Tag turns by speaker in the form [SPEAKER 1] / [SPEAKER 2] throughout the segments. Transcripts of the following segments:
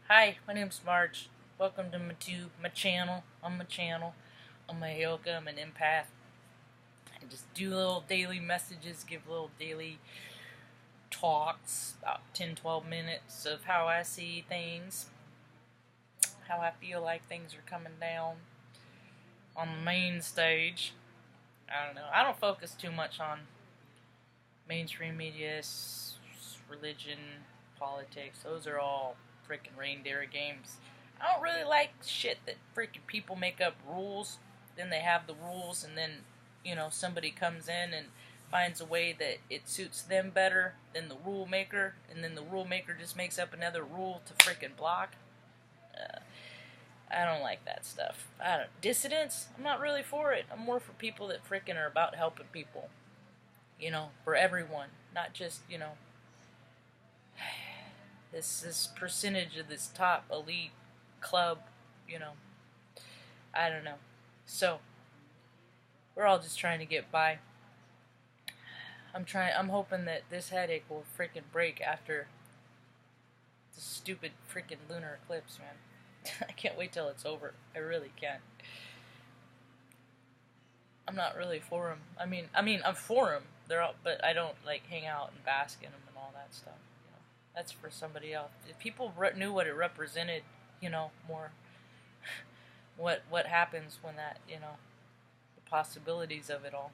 [SPEAKER 1] Hi, my name's Marge. Welcome to my channel. On my channel. I'm a yoga. I'm an empath. I just do little daily messages, give little daily talks, about 10-12 minutes of how I see things, how I feel like things are coming down on the main stage. I don't know. I don't focus too much on mainstream media, religion, politics. Those are all freaking reindeer games. I don't really like shit that freaking people make up rules, then they have the rules, and then, somebody comes in and finds a way that it suits them better than the rule maker, and then the rule maker just makes up another rule to freaking block. I don't like that stuff. Dissidents, I'm not really for it. I'm more for people that freaking are about helping people. For everyone, not just, this percentage of this top elite club, you know. I don't know. So we're all just trying to get by. I'm hoping that this headache will freaking break after the stupid freaking lunar eclipse, man. I can't wait till it's over. I really can't. I'm not really for them. I mean, I'm for them. But I don't like hang out and bask in them and all that stuff. That's for somebody else. If people knew what it represented, more what happens when that, the possibilities of it all.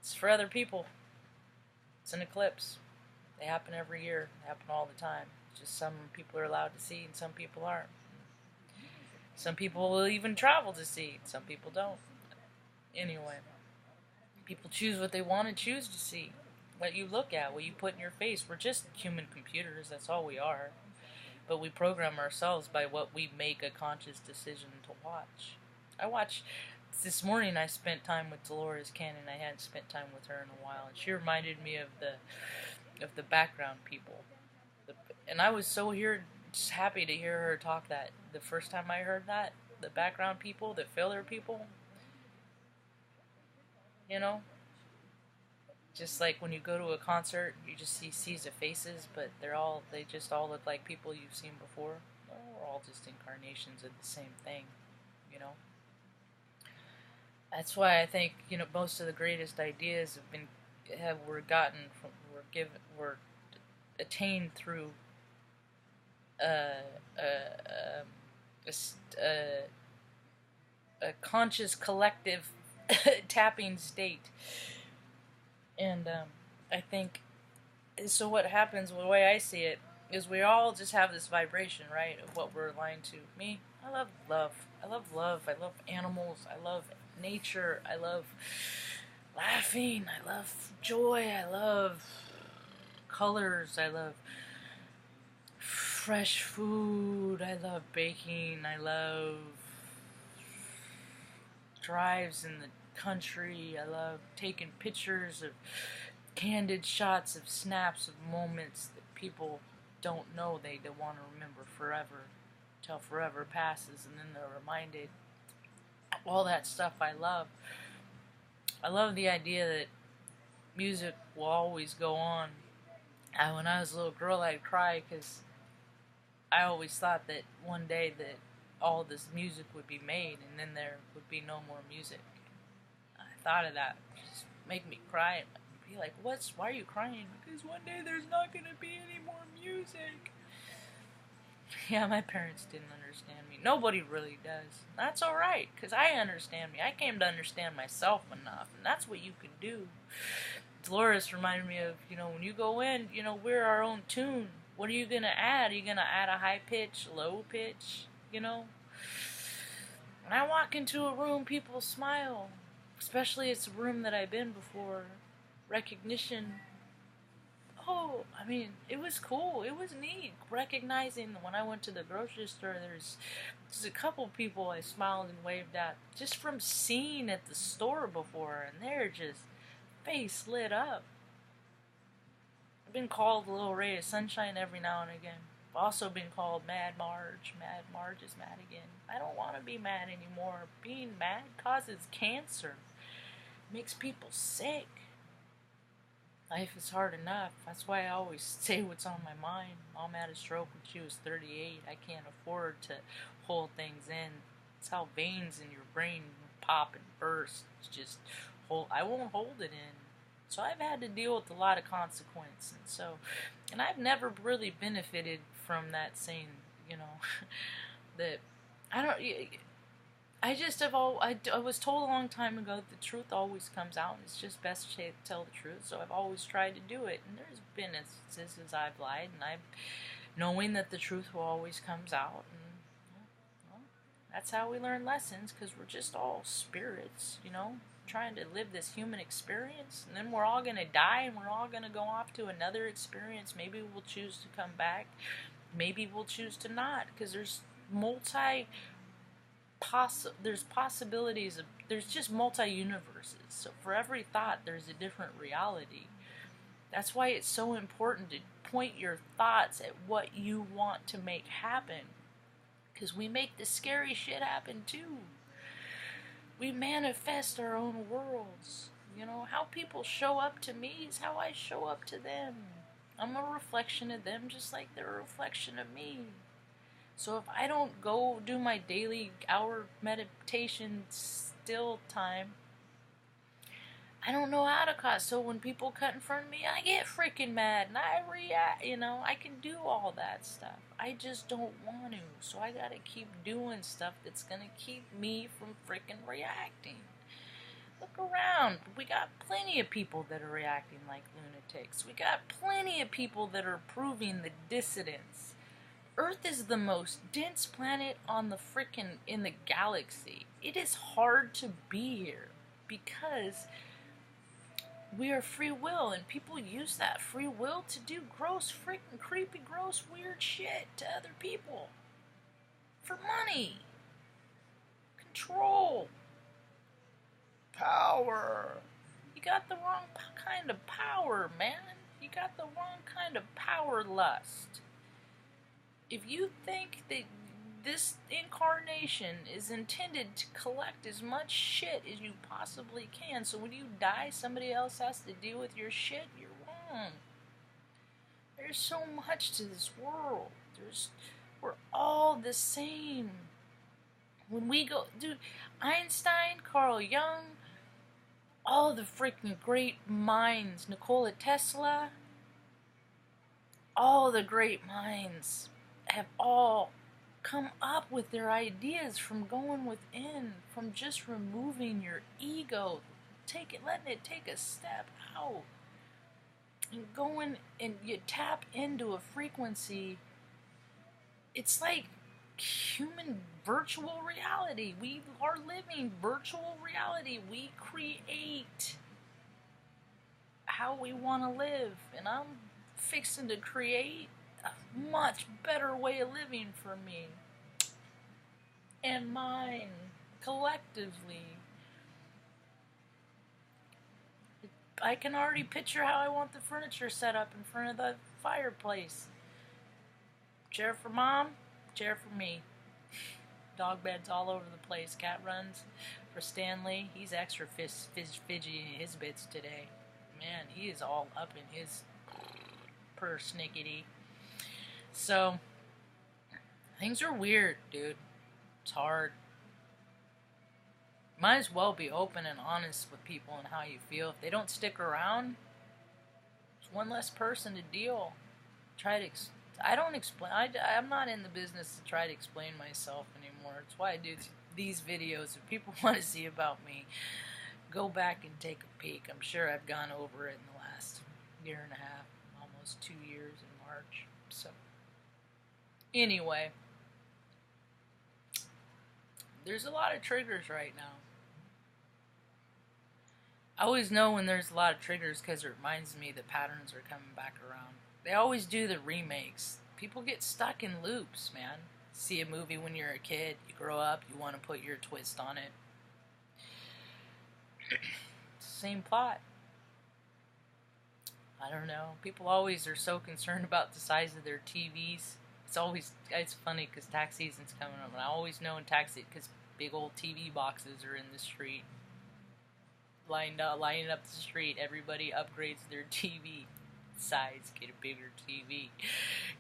[SPEAKER 1] It's for other people. It's an eclipse. They happen every year. They happen all the time. Just some people are allowed to see and some people aren't. Some people will even travel to see. Some people don't. Anyway, people choose what they want to choose to see. What you look at, what you put in your face. We're just human computers. That's all we are. But we program ourselves by what we make a conscious decision to watch. This morning I spent time with Dolores Cannon. I hadn't spent time with her in a while, and she reminded me of the background people. And I was just happy to hear her talk that the first time I heard that, the background people, the filler people, just like when you go to a concert, you just see seas of faces, but they just all look like people you've seen before. We're all just incarnations of the same thing, you know. That's why I think most of the greatest ideas were attained through uh, uh, a, a conscious collective tapping state, and I think so. What happens, the way I see it, is we all just have this vibration, right, of what we're aligned to. Me, I love love. I love love. I love animals. I love nature. I love laughing. I love joy. I love colors. I love fresh food. I love baking. I love drives in the country. I love taking pictures of candid shots of snaps of moments that people don't know they want to remember forever, till forever passes, and then they're reminded. All that stuff I love. I love the idea that music will always go on. When I was a little girl, I'd cry because I always thought that one day that all this music would be made and then there would be no more music. I thought of that. It just make me cry and be like, why are you crying? Because one day there's not going to be any more music. Yeah, my parents didn't understand me. Nobody really does. That's alright, because I understand me. I came to understand myself enough, and that's what you can do. Dolores reminded me of, when you go in, we're our own tune. What are you going to add? Are you going to add a high pitch, low pitch, When I walk into a room, people smile. Especially it's a room that I've been before. Recognition. Oh, it was cool. It was neat. Recognizing when I went to the grocery store, there's a couple people I smiled and waved at just from seeing at the store before, and they're just face lit up. I've been called a little ray of sunshine every now and again. I've also been called Mad Marge. Mad Marge is mad again. I don't want to be mad anymore. Being mad causes cancer. Makes people sick. Life is hard enough. That's why I always say what's on my mind. Mom had a stroke when she was 38. I can't afford to hold things in. It's how veins in your brain pop and burst. It's just I won't hold it in. So I've had to deal with a lot of consequence, and I've never really benefited from that saying, that I don't. I just have I was told a long time ago that the truth always comes out, and it's just best to tell the truth. So I've always tried to do it, and there's been instances I've lied, and I've knowing that the truth will always comes out, and well, that's how we learn lessons, because we're just all spirits, trying to live this human experience, and then we're all gonna die, and we're all gonna go off to another experience. Maybe we'll choose to come back, maybe we'll choose to not, because there's there's possibilities there's just multi-universes. So for every thought, there's a different reality. That's why it's so important to point your thoughts at what you want to make happen, because we make the scary shit happen too. We manifest our own worlds. How people show up to me is how I show up to them. I'm a reflection of them, just like they're a reflection of me. So if I don't go do my daily hour meditation still time, I don't know how to cut. So when people cut in front of me, I get freaking mad and I react. I can do all that stuff. I just don't want to. So I gotta keep doing stuff that's gonna keep me from freaking reacting. Look around. We got plenty of people that are reacting like lunatics. We got plenty of people that are proving the dissidents. Earth is the most dense planet in the galaxy. It is hard to be here because we are free will, and people use that free will to do gross, freaking creepy, gross, weird shit to other people. For money. Control. Power. You got the wrong kind of power, man. You got the wrong kind of power lust. If you think that this incarnation is intended to collect as much shit as you possibly can, so when you die, somebody else has to deal with your shit, you're wrong. There's so much to this world. We're all the same. When we go, dude, Einstein, Carl Jung, all the freaking great minds, Nikola Tesla, all the great minds have all come up with their ideas from going within, from just removing your ego, letting it take a step out, and going, and you tap into a frequency. It's like human virtual reality. We are living virtual reality. We create how we want to live, and I'm fixing to create a much better way of living for me and mine collectively. I can already picture how I want the furniture set up in front of the fireplace. Chair for mom, chair for me. Dog beds all over the place. Cat runs for Stanley. He's extra fidgety in his bits today. Man, he is all up in his persnickety. So, things are weird, dude. It's hard. Might as well be open and honest with people and how you feel. If they don't stick around, it's one less person to deal. I don't explain. I'm not in the business to try to explain myself anymore. It's why I do these videos. If people want to see about me, go back and take a peek. I'm sure I've gone over it in the last year and a half, almost 2 years in March. So, anyway, there's a lot of triggers right now. I always know when there's a lot of triggers because it reminds me that patterns are coming back around. They always do the remakes. People get stuck in loops, man. See a movie when you're a kid, you grow up, you want to put your twist on it. It's the same plot. I don't know. People always are so concerned about the size of their TVs. It's funny because tax season's coming up, and I always know in tax season because big old TV boxes are in the street. lining up the street. Everybody upgrades their TV size. Get a bigger TV.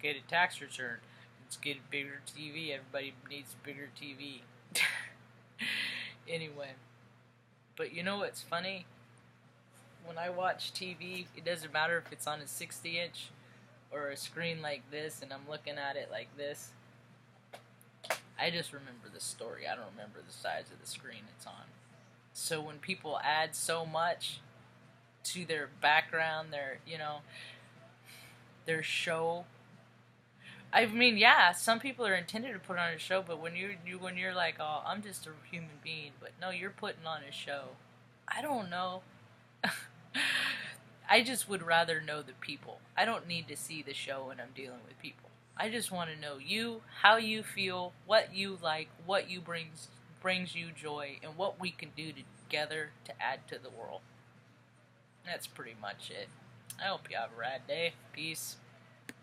[SPEAKER 1] Get a tax return. Let's get a bigger TV. Everybody needs a bigger TV. Anyway, but you know what's funny? When I watch TV, it doesn't matter if it's on a 60-inch or a screen like this, and I'm looking at it like this. I just remember the story. I don't remember the size of the screen it's on. So when people add so much to their background, their show. I mean, yeah, some people are intended to put on a show, but when you're like, oh, I'm just a human being, but no, you're putting on a show. I don't know. I just would rather know the people. I don't need to see the show when I'm dealing with people. I just want to know you, how you feel, what you like, what you brings you joy, and what we can do together to add to the world. That's pretty much it. I hope you have a rad day. Peace.